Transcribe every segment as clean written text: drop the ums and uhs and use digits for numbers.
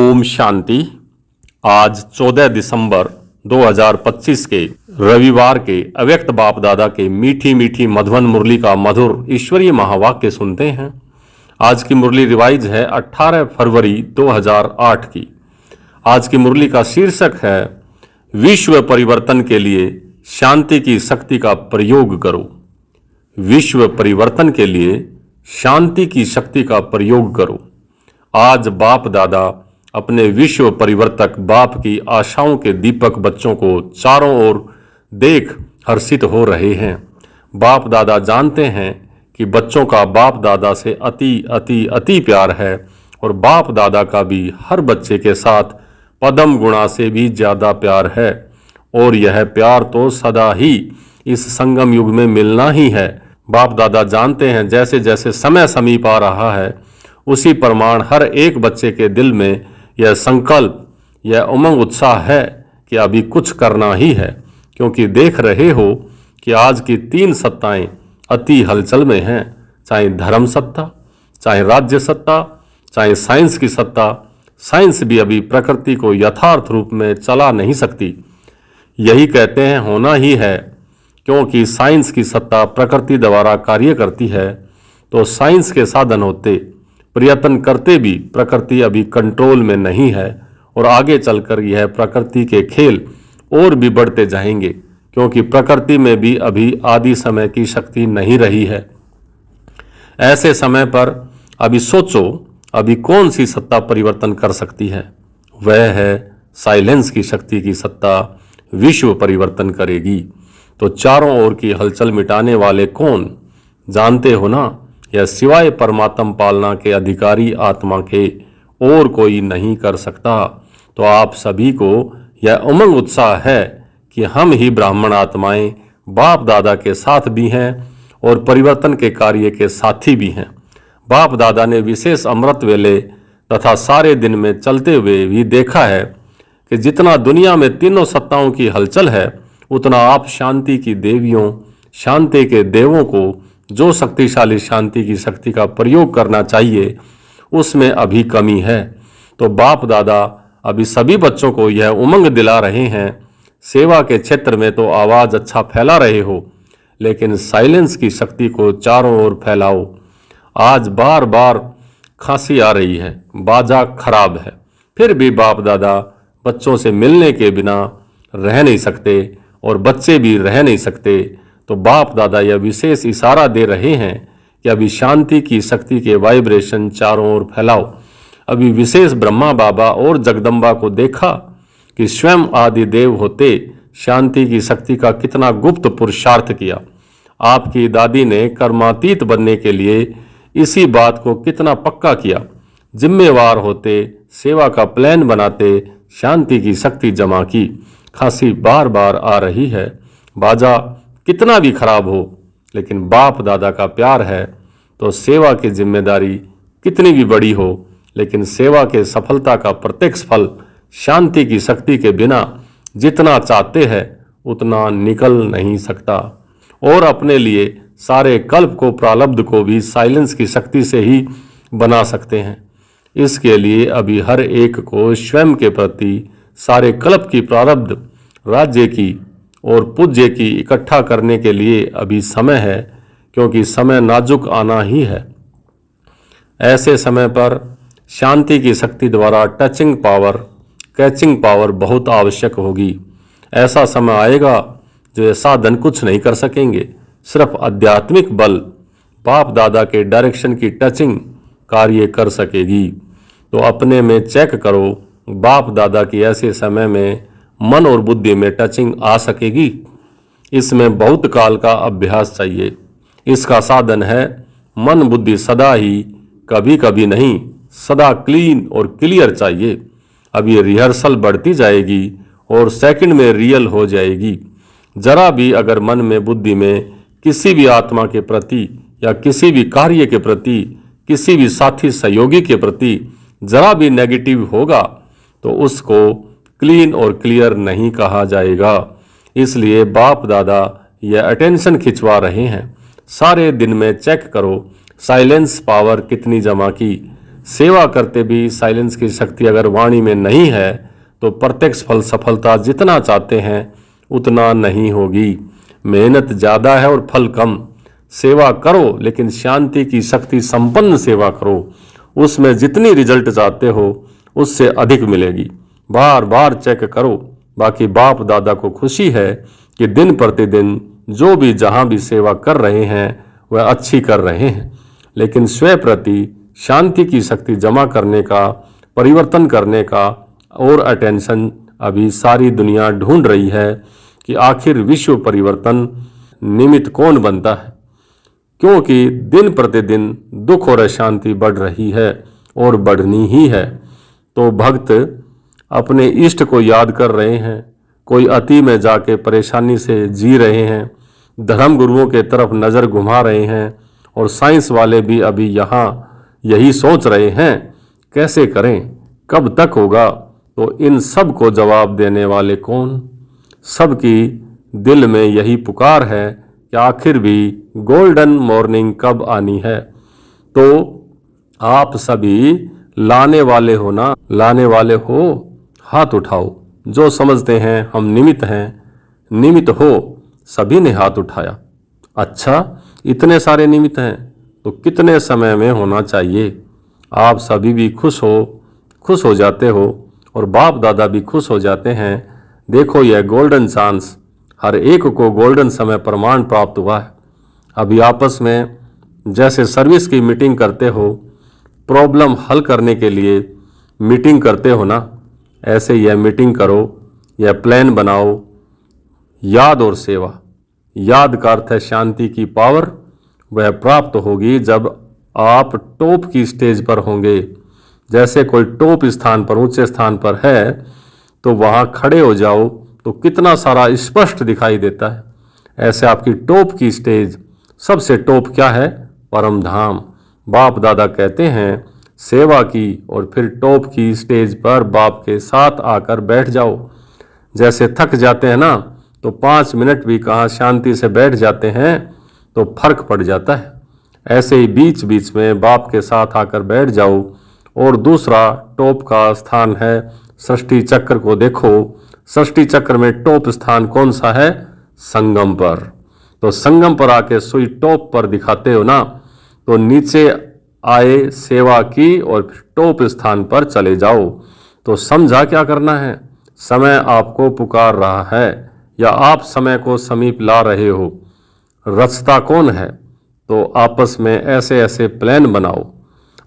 ओम शांति। आज 14 दिसंबर 2025 के रविवार के अव्यक्त बाप दादा के मीठी मीठी मधुवन मुरली का मधुर ईश्वरीय महावाक्य सुनते हैं। आज की मुरली रिवाइज है 18 फरवरी 2008 की। आज की मुरली का शीर्षक है विश्व परिवर्तन के लिए शांति की शक्ति का प्रयोग करो। विश्व परिवर्तन के लिए शांति की शक्ति का प्रयोग करो। आज बाप दादा अपने विश्व परिवर्तक बाप की आशाओं के दीपक बच्चों को चारों ओर देख हर्षित हो रहे हैं। बाप दादा जानते हैं कि बच्चों का बाप दादा से अति अति अति प्यार है और बाप दादा का भी हर बच्चे के साथ पदम गुणा से भी ज़्यादा प्यार है और यह प्यार तो सदा ही इस संगम युग में मिलना ही है। बाप दादा जानते हैं जैसे जैसे समय समीप आ रहा है उसी प्रमाण हर एक बच्चे के दिल में यह संकल्प, यह उमंग उत्साह है कि अभी कुछ करना ही है, क्योंकि देख रहे हो कि आज की 3 सत्ताएं अति हलचल में हैं। चाहे धर्म सत्ता, चाहे राज्य सत्ता, चाहे साइंस की सत्ता। साइंस भी अभी प्रकृति को यथार्थ रूप में चला नहीं सकती। यही कहते हैं होना ही है, क्योंकि साइंस की सत्ता प्रकृति द्वारा कार्य करती है। तो साइंस के साधन होते प्रयत्न करते भी प्रकृति अभी कंट्रोल में नहीं है और आगे चलकर यह प्रकृति के खेल और भी बढ़ते जाएंगे, क्योंकि प्रकृति में भी अभी आदि समय की शक्ति नहीं रही है। ऐसे समय पर अभी सोचो, अभी कौन सी सत्ता परिवर्तन कर सकती है? वह है साइलेंस की शक्ति की सत्ता विश्व परिवर्तन करेगी। तो चारों ओर की हलचल मिटाने वाले कौन? जानते हो ना, यह सिवाय परमात्म पालना के अधिकारी आत्मा के और कोई नहीं कर सकता। तो आप सभी को यह उमंग उत्साह है कि हम ही ब्राह्मण आत्माएं बाप दादा के साथ भी हैं और परिवर्तन के कार्य के साथी भी हैं। बाप दादा ने विशेष अमृत वेले तथा सारे दिन में चलते हुए भी देखा है कि जितना दुनिया में तीनों सत्ताओं की हलचल है, उतना आप शांति की देवियों, शांति के देवों को जो शक्तिशाली शांति की शक्ति का प्रयोग करना चाहिए, उसमें अभी कमी है। तो बाप दादा अभी सभी बच्चों को यह उमंग दिला रहे हैं। सेवा के क्षेत्र में तो आवाज़ अच्छा फैला रहे हो, लेकिन साइलेंस की शक्ति को चारों ओर फैलाओ। आज बार बार खांसी आ रही है, बाजा खराब है, फिर भी बाप दादा बच्चों से मिलने के बिना रह नहीं सकते और बच्चे भी रह नहीं सकते। तो बाप दादा यह विशेष इशारा दे रहे हैं कि अभी शांति की शक्ति के वाइब्रेशन चारों ओर फैलाओ। अभी विशेष ब्रह्मा बाबा और जगदम्बा को देखा कि स्वयं आदि देव होते शांति की शक्ति का कितना गुप्त पुरुषार्थ किया। आपकी दादी ने कर्मातीत बनने के लिए इसी बात को कितना पक्का किया। जिम्मेवार होते, सेवा का प्लान बनाते, शांति की शक्ति जमा की। खांसी बार बार आ रही है, बाजा कितना भी खराब हो, लेकिन बाप दादा का प्यार है। तो सेवा की जिम्मेदारी कितनी भी बड़ी हो, लेकिन सेवा के सफलता का प्रत्यक्ष फल शांति की शक्ति के बिना जितना चाहते हैं उतना निकल नहीं सकता। और अपने लिए सारे कल्प को, प्रारब्ध को भी साइलेंस की शक्ति से ही बना सकते हैं। इसके लिए अभी हर एक को स्वयं के प्रति सारे कल्प की प्रारब्ध, राज्य की और पूज्य की इकट्ठा करने के लिए अभी समय है, क्योंकि समय नाजुक आना ही है। ऐसे समय पर शांति की शक्ति द्वारा टचिंग पावर, कैचिंग पावर बहुत आवश्यक होगी। ऐसा समय आएगा जो ये साधन कुछ नहीं कर सकेंगे, सिर्फ आध्यात्मिक बल बाप दादा के डायरेक्शन की टचिंग कार्य कर सकेगी। तो अपने में चेक करो, बाप दादा की ऐसे समय में मन और बुद्धि में टचिंग आ सकेगी? इसमें बहुत काल का अभ्यास चाहिए। इसका साधन है मन बुद्धि सदा ही, कभी कभी नहीं, सदा क्लीन और क्लियर चाहिए। अब ये रिहर्सल बढ़ती जाएगी और सेकंड में रियल हो जाएगी। जरा भी अगर मन में बुद्धि में किसी भी आत्मा के प्रति या किसी भी कार्य के प्रति, किसी भी साथी सहयोगी के प्रति जरा भी नेगेटिव होगा तो उसको क्लीन और क्लियर नहीं कहा जाएगा। इसलिए बाप दादा यह अटेंशन खिंचवा रहे हैं। सारे दिन में चेक करो साइलेंस पावर कितनी जमा की, सेवा करते भी साइलेंस की शक्ति अगर वाणी में नहीं है तो प्रत्यक्ष फल सफलता जितना चाहते हैं उतना नहीं होगी। मेहनत ज़्यादा है और फल कम। सेवा करो लेकिन शांति की शक्ति संपन्न सेवा करो, उसमें जितनी रिजल्ट चाहते हो उससे अधिक मिलेगी। बार बार चेक करो। बाकी बाप दादा को खुशी है कि दिन प्रतिदिन जो भी जहाँ भी सेवा कर रहे हैं वह अच्छी कर रहे हैं, लेकिन स्वयं प्रति शांति की शक्ति जमा करने का, परिवर्तन करने का और अटेंशन अभी सारी दुनिया ढूंढ रही है कि आखिर विश्व परिवर्तन निमित्त कौन बनता है, क्योंकि दिन प्रतिदिन दुख और अशांति बढ़ रही है और बढ़नी ही है। तो भक्त अपने इष्ट को याद कर रहे हैं, कोई अति में जाके परेशानी से जी रहे हैं, धर्म गुरुओं के तरफ नज़र घुमा रहे हैं, और साइंस वाले भी अभी यहाँ यही सोच रहे हैं कैसे करें, कब तक होगा। तो इन सब को जवाब देने वाले कौन? सबकी दिल में यही पुकार है कि आखिर भी गोल्डन मॉर्निंग कब आनी है। तो आप सभी लाने वाले हो ना, लाने वाले हो, हाथ उठाओ। जो समझते हैं हम निमित्त हैं, निमित्त हो। सभी ने हाथ उठाया। अच्छा, इतने सारे निमित्त हैं तो कितने समय में होना चाहिए? आप सभी भी खुश हो जाते हो और बाप दादा भी खुश हो जाते हैं। देखो यह गोल्डन चांस, हर एक को गोल्डन समय प्रमाण प्राप्त हुआ है। अभी आपस में जैसे सर्विस की मीटिंग करते हो, प्रॉब्लम हल करने के लिए मीटिंग करते हो ना, ऐसे यह मीटिंग करो, यह प्लान बनाओ। याद और सेवा, याद का अर्थ है शांति की पावर, वह प्राप्त होगी जब आप टॉप की स्टेज पर होंगे। जैसे कोई टॉप स्थान पर, ऊंचे स्थान पर है तो वहाँ खड़े हो जाओ तो कितना सारा स्पष्ट दिखाई देता है। ऐसे आपकी टॉप की स्टेज, सबसे टॉप क्या है? परम धाम। बाप दादा कहते हैं सेवा की और फिर टॉप की स्टेज पर बाप के साथ आकर बैठ जाओ। जैसे थक जाते हैं ना तो 5 मिनट भी कहाँ शांति से बैठ जाते हैं तो फर्क पड़ जाता है। ऐसे ही बीच बीच में बाप के साथ आकर बैठ जाओ। और दूसरा टॉप का स्थान है सृष्टि चक्र को देखो। सृष्टि चक्र में टॉप स्थान कौन सा है? संगम पर। तो संगम पर आके सुई टॉप पर दिखाते हो ना, तो नीचे आए सेवा की और फिर टॉप स्थान पर चले जाओ। तो समझा क्या करना है? समय आपको पुकार रहा है या आप समय को समीप ला रहे हो? रास्ता कौन है? तो आपस में ऐसे ऐसे प्लान बनाओ।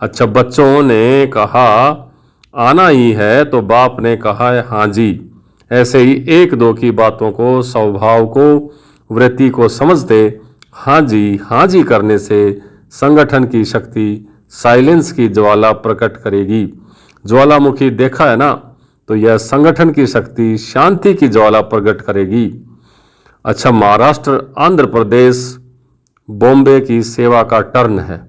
अच्छा, बच्चों ने कहा आना ही है तो बाप ने कहा है हाँ जी। ऐसे ही एक दो की बातों को, स्वभाव को, वृत्ति को समझते हाँ जी करने से संगठन की शक्ति साइलेंस की ज्वाला प्रकट करेगी। ज्वालामुखी देखा है ना, तो यह संगठन की शक्ति शांति की ज्वाला प्रकट करेगी। अच्छा, महाराष्ट्र, आंध्र प्रदेश, बॉम्बे की सेवा का टर्न है।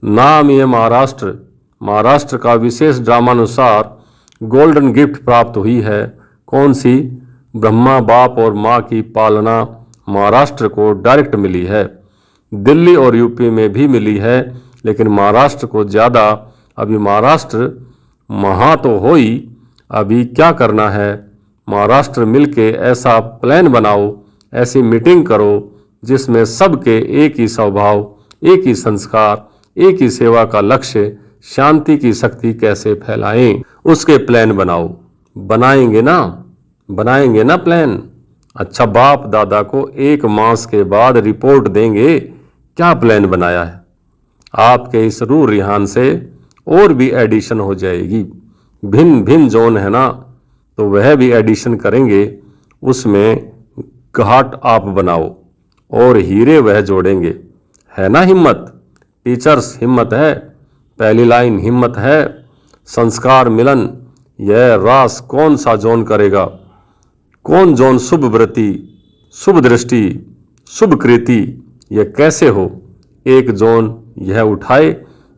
नाम ये महाराष्ट्र का विशेष ड्रामानुसार गोल्डन गिफ्ट प्राप्त हुई है। कौन सी? ब्रह्मा बाप और माँ की पालना महाराष्ट्र को डायरेक्ट मिली है। दिल्ली और यूपी में भी मिली है, लेकिन महाराष्ट्र को ज़्यादा। अभी महाराष्ट्र महा तो हो ही, अभी क्या करना है? महाराष्ट्र मिलके ऐसा प्लान बनाओ, ऐसी मीटिंग करो जिसमें सबके एक ही स्वभाव, एक ही संस्कार, एक ही सेवा का लक्ष्य, शांति की शक्ति कैसे फैलाएं, उसके प्लान बनाओ। बनाएंगे ना प्लान? अच्छा, बाप दादा को 1 मास के बाद रिपोर्ट देंगे क्या प्लान बनाया है। आपके इस रूह रिहान से और भी एडिशन हो जाएगी। भिन्न भिन्न जोन है ना, तो वह भी एडिशन करेंगे। उसमें घाट आप बनाओ और हीरे वह जोड़ेंगे। है ना हिम्मत? टीचर्स, हिम्मत है। पहली लाइन हिम्मत है। संस्कार मिलन, यह रास कौन सा जोन करेगा? कौन जोन शुभ वृत्ति, शुभ दृष्टि, शुभ कृति, यह कैसे हो? एक जोन यह उठाए,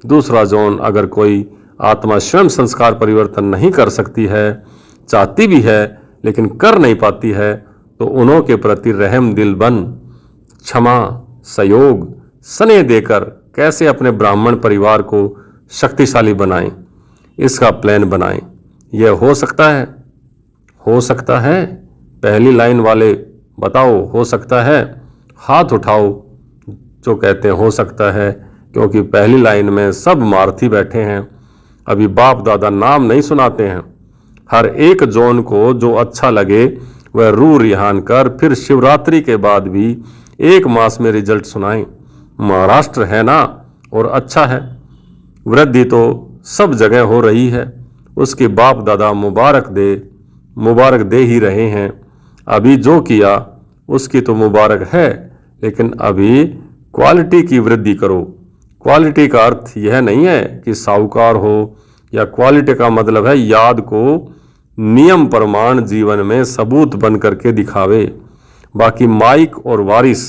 दूसरा जोन अगर कोई आत्मा स्वयं संस्कार परिवर्तन नहीं कर सकती है, चाहती भी है लेकिन कर नहीं पाती है, तो उन्हों के प्रति रहम दिल बन, क्षमा, सहयोग, स्नेह देकर कैसे अपने ब्राह्मण परिवार को शक्तिशाली बनाएं, इसका प्लान बनाएं। यह हो सकता है? हो सकता है? पहली लाइन वाले बताओ, हो सकता है? हाथ उठाओ जो कहते हैं हो सकता है, क्योंकि पहली लाइन में सब मार्थी बैठे हैं। अभी बाप दादा नाम नहीं सुनाते हैं। हर एक जोन को जो अच्छा लगे वह रू रिहान कर फिर शिवरात्रि के बाद भी 1 मास में रिजल्ट सुनाएं। महाराष्ट्र है ना, और अच्छा है। वृद्धि तो सब जगह हो रही है, उसके बाप दादा मुबारक दे ही रहे हैं। अभी जो किया उसकी तो मुबारक है, लेकिन अभी क्वालिटी की वृद्धि करो। क्वालिटी का अर्थ यह नहीं है कि साहूकार हो, या क्वालिटी का मतलब है याद को नियम प्रमाण जीवन में सबूत बन करके दिखावे। बाकी माइक और वारिस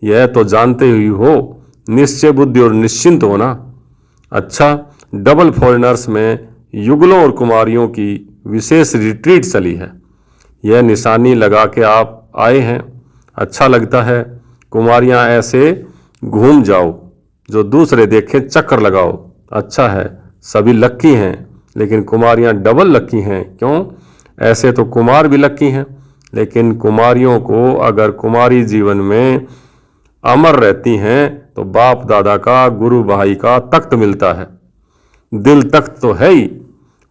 यह तो जानते ही हो, निश्चय बुद्धि और निश्चिंत होना। अच्छा, डबल फॉरेनर्स में युगलों और कुमारियों की विशेष रिट्रीट चली है। यह निशानी लगा के आप आए हैं, अच्छा लगता है। कुमारियां ऐसे घूम जाओ, जो दूसरे देखें चक्कर लगाओ। अच्छा है, सभी लक्की हैं, लेकिन कुमारियां डबल लक्की हैं। क्यों? ऐसे तो कुमार भी लक्की हैं, लेकिन कुमारियों को अगर कुमारी जीवन में अमर रहती हैं तो बाप दादा का, गुरु भाई का तख्त मिलता है। दिल तख्त तो है ही,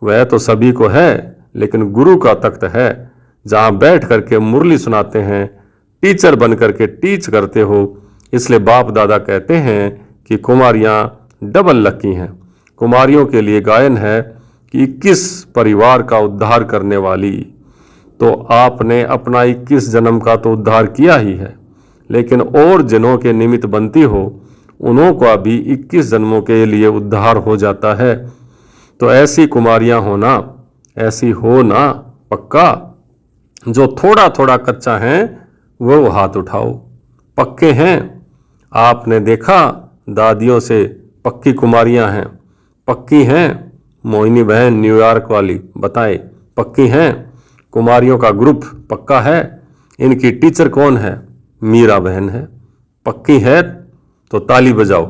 वह तो सभी को है, लेकिन गुरु का तख्त है, जहाँ बैठ करके मुरली सुनाते हैं, टीचर बन करके टीच करते हो। इसलिए बाप दादा कहते हैं कि कुमारियाँ डबल लकी हैं। कुमारियों के लिए गायन है कि 21 परिवार का उद्धार करने वाली। तो आपने अपना 21 जन्म का तो उद्धार किया ही है, लेकिन और जिनों के निमित्त बनती हो, उन्हों का भी 21 जन्मों के लिए उद्धार हो जाता है। तो ऐसी कुमारियां होना, ऐसी हो ना पक्का। जो थोड़ा थोड़ा कच्चा हैं वो हाथ उठाओ। पक्के हैं? आपने देखा दादियों से पक्की कुमारियां हैं, पक्की हैं? मोहिनी बहन न्यूयॉर्क वाली बताए, पक्की हैं? कुमारियों का ग्रुप पक्का है? इनकी टीचर कौन है? मीरा बहन है। पक्की है तो ताली बजाओ।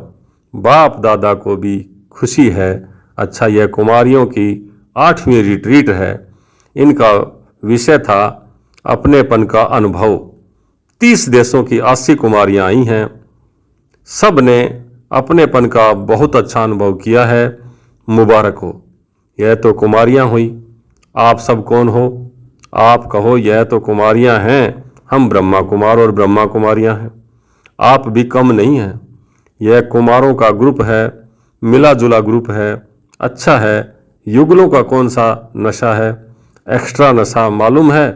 बाप दादा को भी खुशी है। अच्छा, यह कुमारियों की 8वीं रिट्रीट है। इनका विषय था अपनेपन का अनुभव। 30 देशों की 80 कुमारियां आई हैं। सब ने अपनेपन का बहुत अच्छा अनुभव किया है। मुबारक हो। यह तो कुमारियां हुई। आप सब कौन हो? आप कहो यह तो कुमारियां हैं, हम ब्रह्मा कुमार और ब्रह्मा कुमारियां हैं। आप भी कम नहीं हैं। यह कुमारों का ग्रुप है, मिला जुला ग्रुप है, अच्छा है। युगलों का कौन सा नशा है? एक्स्ट्रा नशा मालूम है।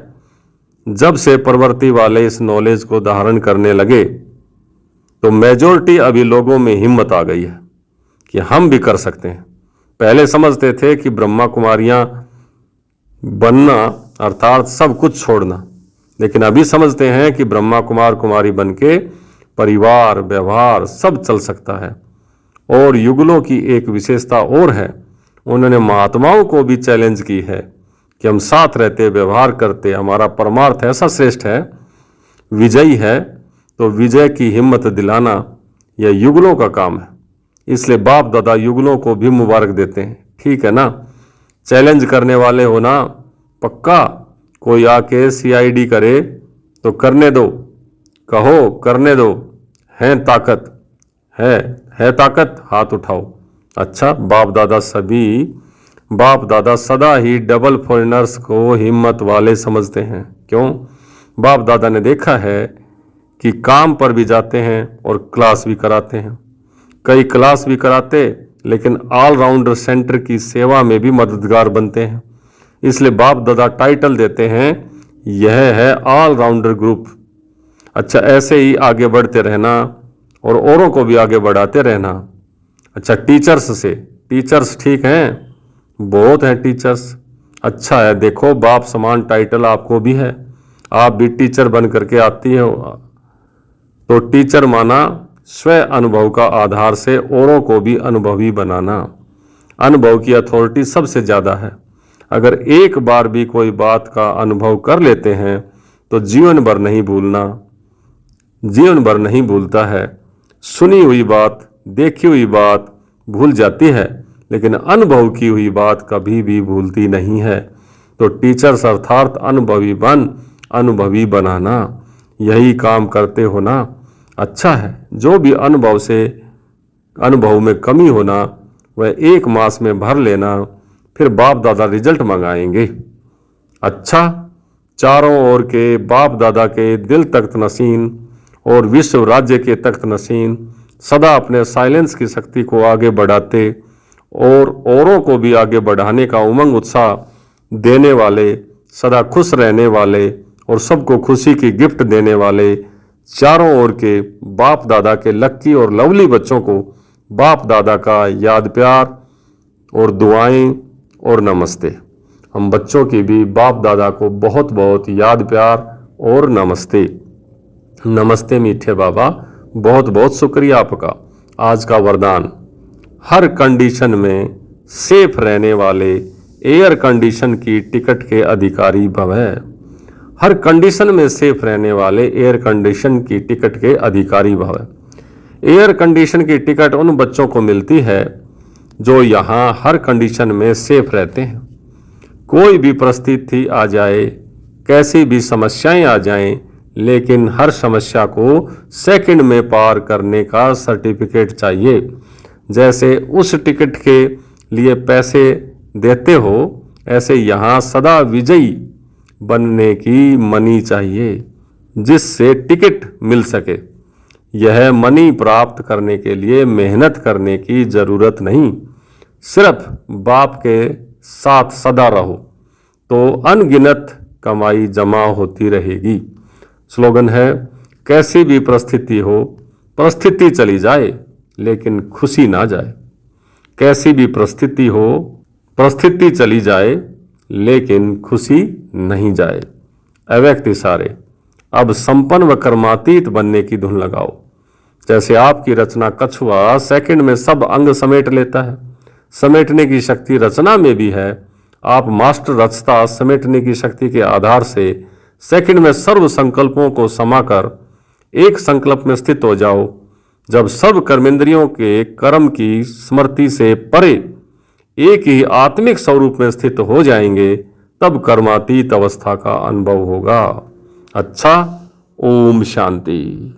जब से प्रवृत्ति वाले इस नॉलेज को धारण करने लगे तो मेजॉरिटी अभी लोगों में हिम्मत आ गई है कि हम भी कर सकते हैं। पहले समझते थे कि ब्रह्मा कुमारियां बनना अर्थात सब कुछ छोड़ना, लेकिन अभी समझते हैं कि ब्रह्मा कुमार कुमारी बनके परिवार व्यवहार सब चल सकता है। और युगलों की एक विशेषता और है, उन्होंने महात्माओं को भी चैलेंज की है कि हम साथ रहते व्यवहार करते, हमारा परमार्थ ऐसा श्रेष्ठ है, विजयी है। तो विजय की हिम्मत दिलाना यह युगलों का काम है। इसलिए बाप दादा युगलों को भी मुबारक देते हैं। ठीक है ना? चैलेंज करने वाले हो ना पक्का? कोई आके CID करे तो करने दो, कहो करने दो। है ताकत? है ताकत? हाथ उठाओ। अच्छा, बाप दादा सदा ही डबल फॉरेनर्स को हिम्मत वाले समझते हैं। क्यों? बाप दादा ने देखा है कि काम पर भी जाते हैं और क्लास भी कराते हैं। कई क्लास भी कराते, लेकिन ऑलराउंडर सेंटर की सेवा में भी मददगार बनते हैं। इसलिए बाप दादा टाइटल देते हैं, यह है ऑलराउंडर ग्रुप। अच्छा, ऐसे ही आगे बढ़ते रहना और औरों को भी आगे बढ़ाते रहना। अच्छा, टीचर्स ठीक हैं? बहुत हैं टीचर्स। अच्छा है, देखो बाप समान टाइटल आपको भी है, आप भी टीचर बन करके आती हो। तो टीचर माना स्व अनुभव का आधार से औरों को भी अनुभवी बनाना। अनुभव की अथॉरिटी सबसे ज़्यादा है। अगर एक बार भी कोई बात का अनुभव कर लेते हैं तो जीवन भर नहीं भूलता है। सुनी हुई बात, देखी हुई बात भूल जाती है, लेकिन अनुभव की हुई बात कभी भी भूलती नहीं है। तो टीचर्स अर्थात अनुभवी बनाना, यही काम करते हो ना। अच्छा है, जो भी अनुभव में कमी होना वह 1 मास में भर लेना, फिर बाप दादा रिजल्ट मंगाएंगे। अच्छा, चारों ओर के बाप दादा के दिल तख्त नशीन और विश्व राज्य के तख्त नशीन सदा अपने साइलेंस की शक्ति को आगे बढ़ाते और औरों को भी आगे बढ़ाने का उमंग उत्साह देने वाले, सदा खुश रहने वाले और सबको खुशी की गिफ्ट देने वाले चारों ओर के बाप दादा के लक्की और लवली बच्चों को बाप दादा का याद प्यार और दुआएं और नमस्ते। हम बच्चों की भी बाप दादा को बहुत बहुत याद प्यार और नमस्ते। नमस्ते मीठे बाबा, बहुत बहुत शुक्रिया आपका। आज का वरदान, हर कंडीशन में सेफ रहने वाले एयर कंडीशन की टिकट के अधिकारी भव। हर कंडीशन में सेफ रहने वाले एयर कंडीशन की टिकट के अधिकारी भव। एयर कंडीशन की टिकट उन बच्चों को मिलती है जो यहाँ हर कंडीशन में सेफ रहते हैं। कोई भी परिस्थिति आ जाए, कैसी भी समस्याएं आ जाएं, लेकिन हर समस्या को सेकंड में पार करने का सर्टिफिकेट चाहिए। जैसे उस टिकट के लिए पैसे देते हो, ऐसे यहाँ सदा विजयी बनने की मनी चाहिए, जिससे टिकट मिल सके। यह मनी प्राप्त करने के लिए मेहनत करने की जरूरत नहीं, सिर्फ बाप के साथ सदा रहो तो अनगिनत कमाई जमा होती रहेगी। स्लोगन है, कैसी भी परिस्थिति हो, परिस्थिति चली जाए लेकिन खुशी ना जाए। कैसी भी परिस्थिति हो, परिस्थिति चली जाए लेकिन खुशी नहीं जाए। अव्यक्त इशारे। अब संपन्न व कर्मातीत बनने की धुन लगाओ। जैसे आपकी रचना कछुआ सेकंड में सब अंग समेट लेता है, समेटने की शक्ति रचना में भी है। आप मास्टर रचता समेटने की शक्ति के आधार से सेकंड में सर्व संकल्पों को समाकर एक संकल्प में स्थित हो जाओ। जब सर्व कर्मेंद्रियों के कर्म की स्मृति से परे एक ही आत्मिक स्वरूप में स्थित हो जाएंगे, तब कर्मातीत अवस्था का अनुभव होगा। अच्छा, ओम शांति।